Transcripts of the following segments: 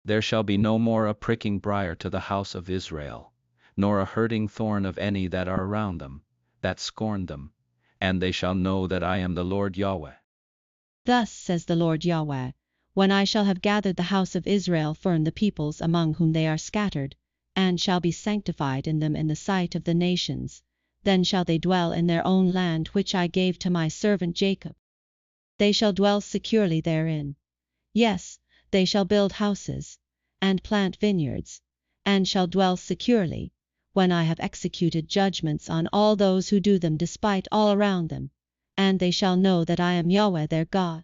There shall be no more a pricking briar to the house of Israel, nor a hurting thorn of any that are around them, that scorn them, and they shall know that I am the Lord Yahweh. Thus says the Lord Yahweh, when I shall have gathered the house of Israel from the peoples among whom they are scattered, and shall be sanctified in them in the sight of the nations, then shall they dwell in their own land which I gave to my servant Jacob. They shall dwell securely therein. Yes, they shall build houses, and plant vineyards, and shall dwell securely, when I have executed judgments on all those who do them despite all around them, and they shall know that I am Yahweh their God.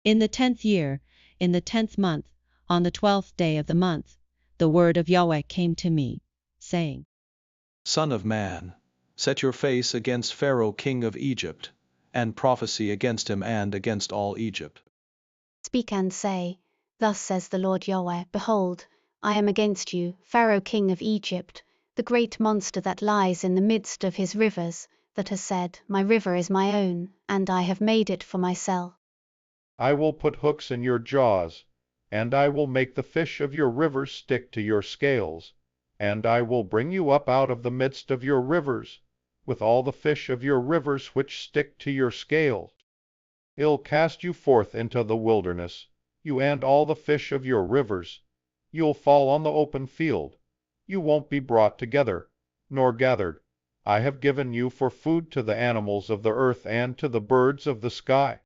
In the 10th year, in the 10th month, on the 12th day of the month, the word of Yahweh came to me, saying, Son of man, set your face against Pharaoh king of Egypt, and prophesy against him and against all Egypt. Speak and say, Thus says the Lord Yahweh, Behold, I am against you, Pharaoh king of Egypt, the great monster that lies in the midst of his rivers, that has said, My river is my own, and I have made it for myself. I will put hooks in your jaws, and I will make the fish of your rivers stick to your scales, and I will bring you up out of the midst of your rivers, with all the fish of your rivers which stick to your scales. I'll cast you forth into the wilderness, you and all the fish of your rivers. You'll fall on the open field. You won't be brought together, nor gathered. I have given you for food to the animals of the earth and to the birds of the sky.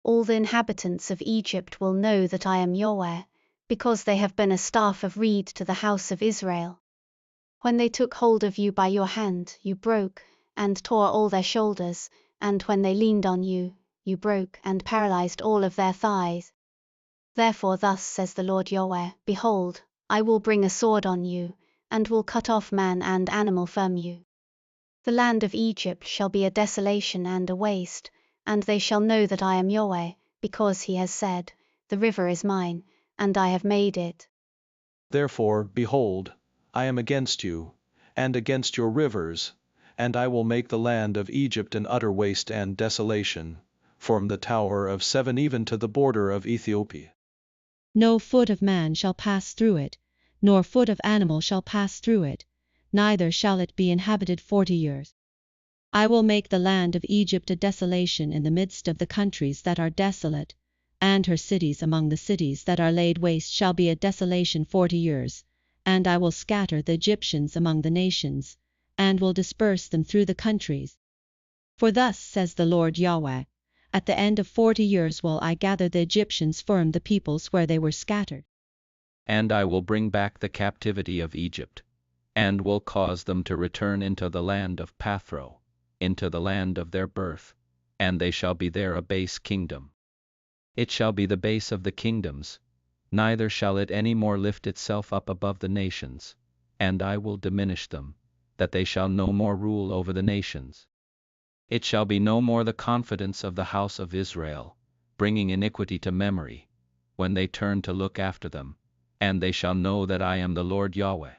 All the inhabitants of Egypt will know that I am Yahweh, because they have been a staff of reed to the house of Israel. When they took hold of you by your hand, you broke, and tore all their shoulders, and when they leaned on you, you broke and paralyzed all of their thighs. Therefore thus says the Lord Yahweh, Behold, I will bring a sword on you, and will cut off man and animal from you. The land of Egypt shall be a desolation and a waste, and they shall know that I am Yahweh, because he has said, The river is mine, and I have made it. Therefore, behold, I am against you, and against your rivers, and I will make the land of Egypt an utter waste and desolation, from the Tower of Seven even to the border of Ethiopia. No foot of man shall pass through it, nor foot of animal shall pass through it, neither shall it be inhabited 40 years. I will make the land of Egypt a desolation in the midst of the countries that are desolate, and her cities among the cities that are laid waste shall be a desolation 40 years, and I will scatter the Egyptians among the nations, and will disperse them through the countries. For thus says the Lord Yahweh, at the end of 40 years will I gather the Egyptians from the peoples where they were scattered. And I will bring back the captivity of Egypt, and will cause them to return into the land of Pathro, into the land of their birth, and they shall be there a base kingdom. It shall be the base of the kingdoms, neither shall it any more lift itself up above the nations, and I will diminish them, that they shall no more rule over the nations. It shall be no more the confidence of the house of Israel, bringing iniquity to memory, when they turn to look after them, and they shall know that I am the Lord Yahweh.